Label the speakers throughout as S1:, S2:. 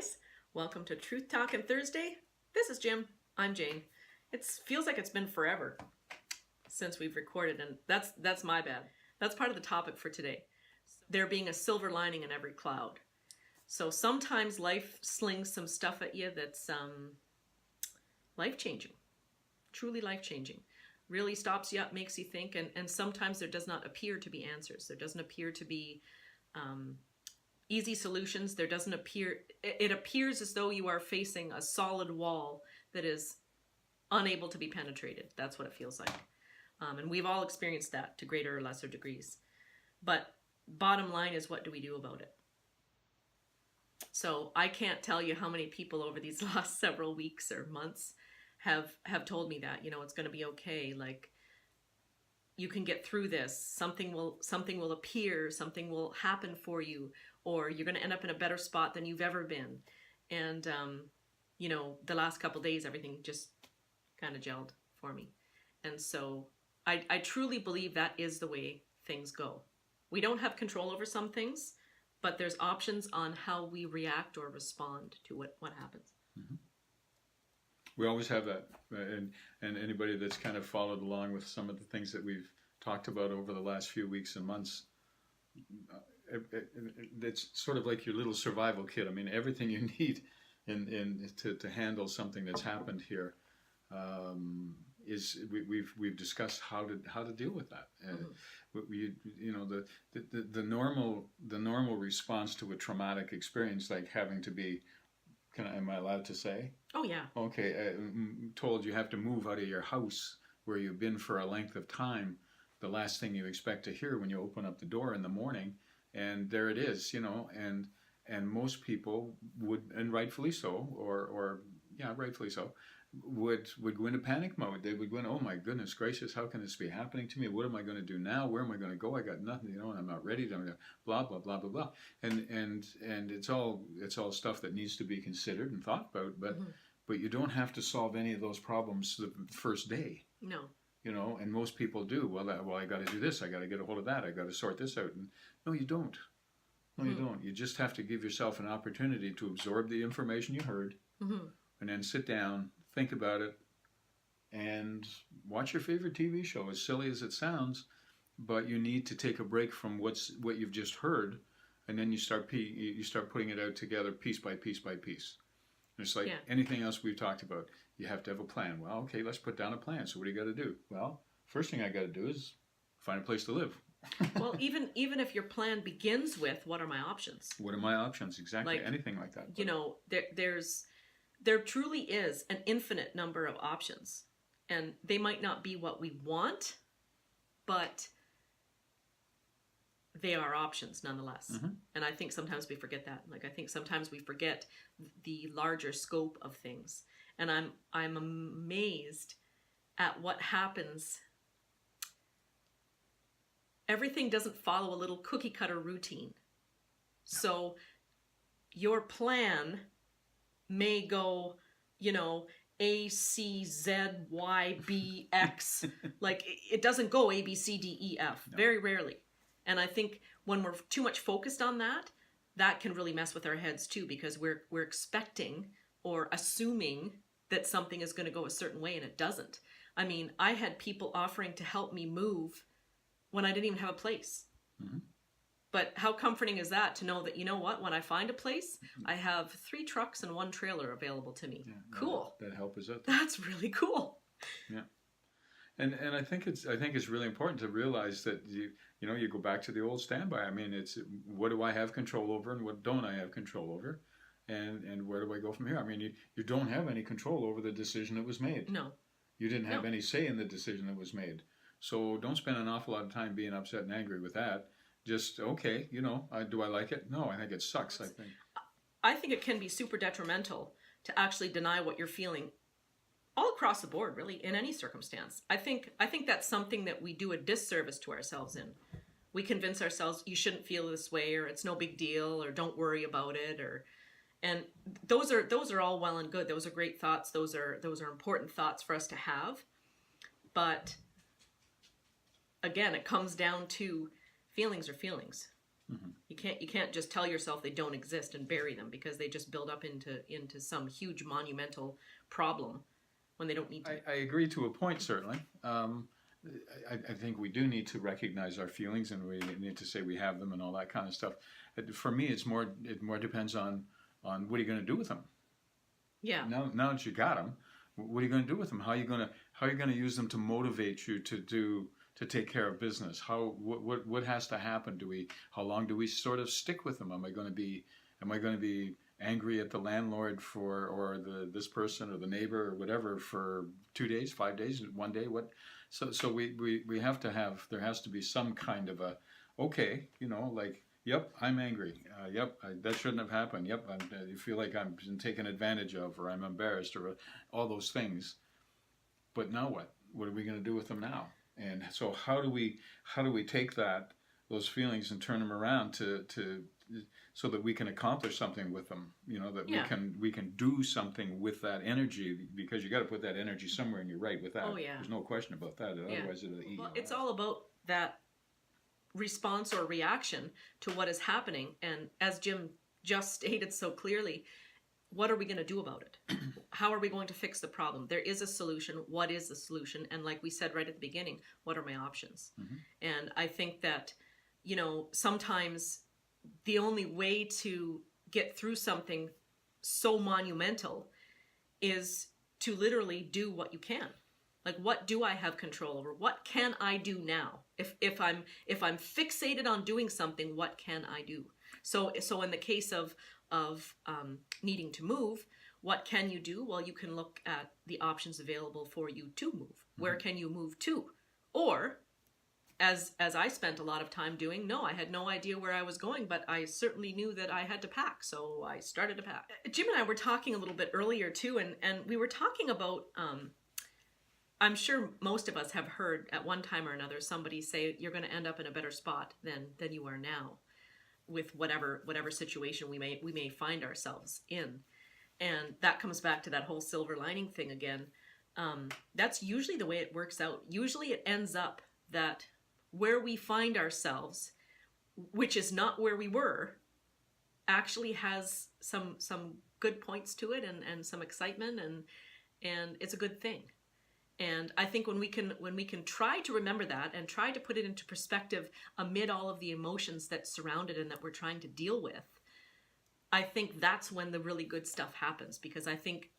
S1: guys. Welcome to Truth Talkin' Thursday. This is Jim. I'm Jane. It feels like it's been forever since we've recorded, and that's my bad. That's part of the topic for today. There being a silver lining in every cloud. So sometimes life slings some stuff at you that's life-changing, truly life-changing. Really stops you up, makes you think, and sometimes there does not appear to be answers. There doesn't appear to be easy solutions. There doesn't appear, it appears as though you are facing a solid wall that is unable to be penetrated. That's what it feels like. And we've all experienced that to greater or lesser degrees. But bottom line is, what do we do about it? So I can't tell you how many people over these last several weeks or months have told me that, it's going to be okay. Like, you can get through this. Something will appear, something will happen for you, or you're going to end up in a better spot than you've ever been. And, the last couple days, everything just kind of gelled for me. And so I truly believe that is the way things go. We don't have control over some things, but there's options on how we react or respond to what happens.
S2: Mm-hmm. We always have that, and anybody that's kind of followed along with some of the things that we've talked about over the last few weeks and months, it's sort of like your little survival kit. I mean, everything you need to handle something that's happened here is we've discussed how to deal with that. The normal response to a traumatic experience, like having to be, am I allowed to say?
S1: Oh yeah.
S2: Okay, told you have to move out of your house where you've been for a length of time. The last thing you expect to hear when you open up the door in the morning, and there it is, and most people would, and rightfully so, rightfully so, would go into panic mode. They would go in, oh my goodness gracious, how can this be happening to me? What am I going to do now? Where am I going to go? I got nothing, and I'm not ready to, blah, blah, blah, blah, blah. And it's all stuff that needs to be considered and thought about, but you don't have to solve any of those problems the first day.
S1: No.
S2: And most people do. Well, I got to do this. I got to get a hold of that. I got to sort this out. And no, you don't. No, you don't. You just have to give yourself an opportunity to absorb the information you heard, and then sit down, think about it, and watch your favorite TV show. As silly as it sounds, but you need to take a break from what you've just heard, and then you start putting it out together piece by piece by piece. And it's like anything else we've talked about. You have to have a plan. Well, okay, let's put down a plan. So what do you got to do? Well, first thing I got to do is find a place to live.
S1: Well, even if your plan begins with, what are my options?
S2: What are my options? Exactly. Anything like that.
S1: There truly is an infinite number of options, and they might not be what we want, but they are options nonetheless. And I think sometimes we forget that. Like, I think sometimes we forget the larger scope of things. And I'm amazed at what happens. Everything doesn't follow a little cookie cutter routine. So your plan may go, A, C, Z, Y, B, X. Like, it doesn't go A, B, C, D, E, F. No. Very rarely. And I think when we're too much focused on that can really mess with our heads too, because we're expecting or assuming that something is going to go a certain way, and it doesn't. I mean, I had people offering to help me move when I didn't even have a place. But how comforting is that to know that, when I find a place, I have 3 trucks and 1 trailer available to me. Yeah, cool.
S2: That help is out there.
S1: That's really cool.
S2: Yeah. And I think it's really important to realize that you go back to the old standby. I mean, it's what do I have control over and what don't I have control over, and where do I go from here? I mean, you don't have any control over the decision that was made.
S1: No.
S2: You didn't have any say in the decision that was made. So don't spend an awful lot of time being upset and angry with that. Just, okay, do I like it? No, I think it sucks,
S1: I think it can be super detrimental to actually deny what you're feeling all across the board, really, in any circumstance. I think that's something that we do a disservice to ourselves in. We convince ourselves you shouldn't feel this way, or it's no big deal, or don't worry about it, and those are all well and good. Those are great thoughts. Those are important thoughts for us to have. But again, it comes down to feelings are feelings. You can't just tell yourself they don't exist and bury them, because they just build up into some huge monumental problem when they don't need to.
S2: I agree to a point, certainly. I think we do need to recognize our feelings, and we need to say we have them and all that kind of stuff. For me, it more depends on what are you going to do with them.
S1: Yeah.
S2: Now that you got them, what are you going to do with them? How are you going to use them to motivate you to take care of business? What has to happen? How long do we sort of stick with them? Am I going to be angry at the landlord or this person or the neighbor or whatever for 2 days, 5 days, 1 day? What? So we have to have, there has to be some kind of a, okay, like, yep, I'm angry. Yep, that shouldn't have happened. Yep, I feel like I'm been taken advantage of, or I'm embarrassed, or all those things. But now what? What are we going to do with them now? And so how do we take those feelings and turn them around to so that we can accomplish something with them? That we can do something with that energy, because you got to put that energy somewhere, and you're right with that.
S1: Oh yeah.
S2: There's no question about that. Otherwise, it'll eat you alive.
S1: It's all about that response or reaction to what is happening, and as Jim just stated so clearly, what are we going to do about it? How are we going to fix the problem? There is a solution. What is the solution? And like we said right at the beginning, what are my options? And I think that, sometimes the only way to get through something so monumental is to literally do what you can. Like, what do I have control over? What can I do now? If I'm fixated on doing something, what can I do? So in the case of needing to move, what can you do? Well, you can look at the options available for you to move. Where can you move to? Or, as I spent a lot of time doing, no, I had no idea where I was going, but I certainly knew that I had to pack, so I started to pack. Jim and I were talking a little bit earlier too, and we were talking about, I'm sure most of us have heard at one time or another somebody say you're going to end up in a better spot than you are now, with whatever situation we may find ourselves in. And that comes back to that whole silver lining thing again. That's usually the way it works out. Usually it ends up that where we find ourselves, which is not where we were, actually has some good points to it, and some excitement, and it's a good thing. And I think when we can try to remember that and try to put it into perspective amid all of the emotions that surround it and that we're trying to deal with, I think that's when the really good stuff happens. Because I think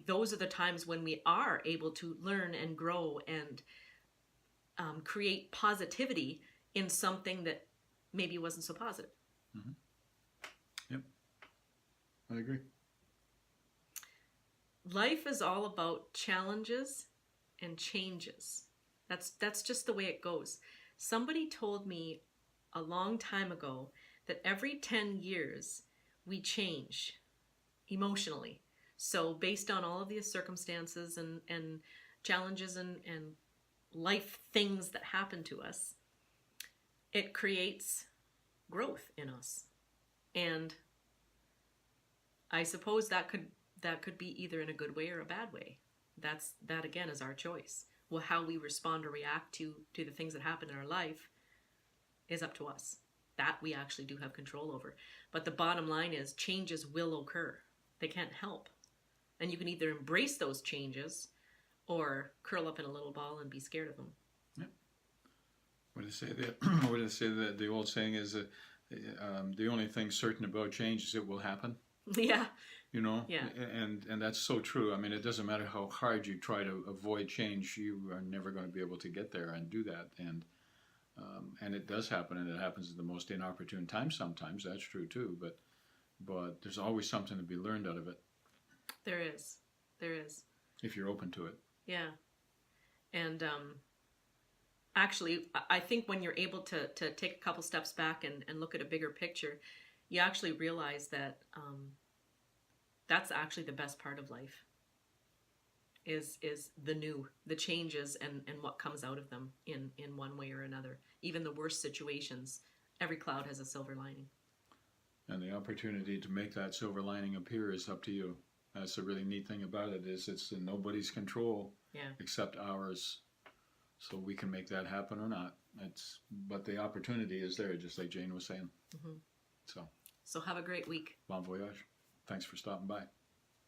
S1: those are the times when we are able to learn and grow and create positivity in something that maybe wasn't so positive.
S2: Yep, I agree.
S1: Life is all about challenges and changes. That's just the way it goes. Somebody told me a long time ago that every 10 years we change emotionally. So based on all of these circumstances and challenges and life things that happen to us, it creates growth in us. And I suppose that could be either in a good way or a bad way. That again is our choice. Well, how we respond or react to the things that happen in our life is up to us. That we actually do have control over. But the bottom line is changes will occur. They can't help. And you can either embrace those changes or curl up in a little ball and be scared of them.
S2: Yep. What do they say that the old saying is that the only thing certain about change is it will happen.
S1: Yeah.
S2: Yeah. And that's so true. I mean, it doesn't matter how hard you try to avoid change, you are never going to be able to get there and do that. And it does happen, and it happens at the most inopportune time sometimes. That's true too. But there's always something to be learned out of it. There is. If you're open to it.
S1: Yeah. And actually, I think when you're able to take a couple steps back and look at a bigger picture, you actually realize that that's actually the best part of life, is the changes and what comes out of them in one way or another. Even the worst situations, every cloud has a silver lining.
S2: And the opportunity to make that silver lining appear is up to you. That's the really neat thing about it, is it's in nobody's control except ours. So we can make that happen or not. But the opportunity is there, just like Jane was saying.
S1: Mm-hmm.
S2: So
S1: have a great week.
S2: Bon voyage. Thanks for stopping by.